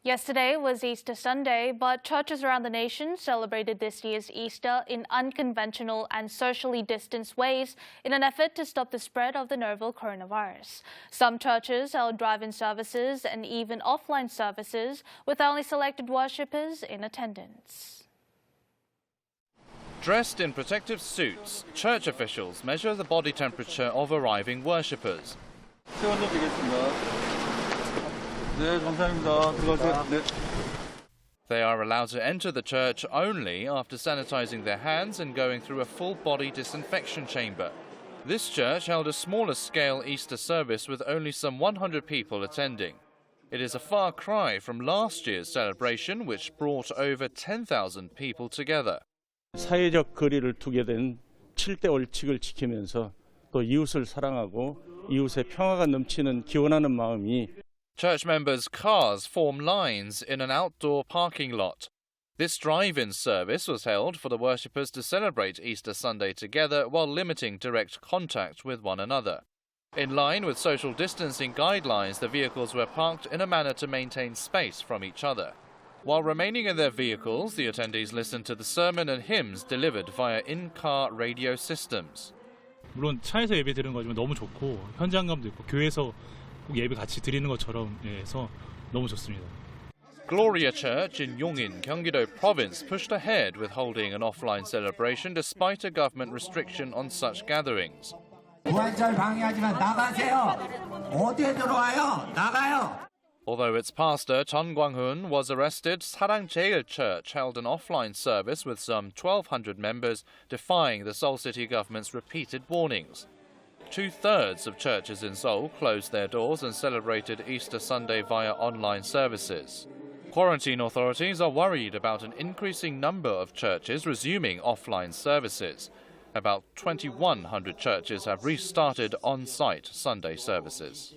Yesterday was Easter Sunday, but churches around the nation celebrated this year's Easter in unconventional and socially distanced ways in an effort to stop the spread of the novel coronavirus. Some churches held drive-in services and even offline services with only selected worshippers in attendance. Dressed in protective suits, church officials measure the body temperature of arriving worshippers. They are allowed to enter the church only after sanitizing their hands and going through a full-body disinfection chamber. This church held a smaller-scale Easter service with only some 100 people attending. It is a far cry from last year's celebration, which brought over 10,000 people together. 사회적 거리를 두게 된 7대 원칙을 지키면서 또 이웃을 사랑하고 이웃의 평화가 넘치는 기원하는 마음이 Church members' cars form lines in an outdoor parking lot. This drive-in service was held for the worshippers to celebrate Easter Sunday together while limiting direct contact with one another. In line with social distancing guidelines, the vehicles were parked in a manner to maintain space from each other. While remaining in their vehicles, the attendees listened to the sermon and hymns delivered via in-car radio systems. 물론 차에서 예배 드리는 거지만 너무 좋고 현장감도 있고 교회에서 꼭 예배 같이 드리는 것처럼 해서 너무 좋습니다. Gloria Church in Jung, Gyeonggi-do Province pushed ahead with holding an offline celebration despite a government restriction on such gatherings. Although its pastor, Chun Kwang-hun, was arrested, Sarang Jeil Church held an offline service with some 1,200 members, defying the Seoul City government's repeated warnings. 2/3 of churches in Seoul closed their doors and celebrated Easter Sunday via online services. Quarantine authorities are worried about an increasing number of churches resuming offline services. About 2,100 churches have restarted on-site Sunday services.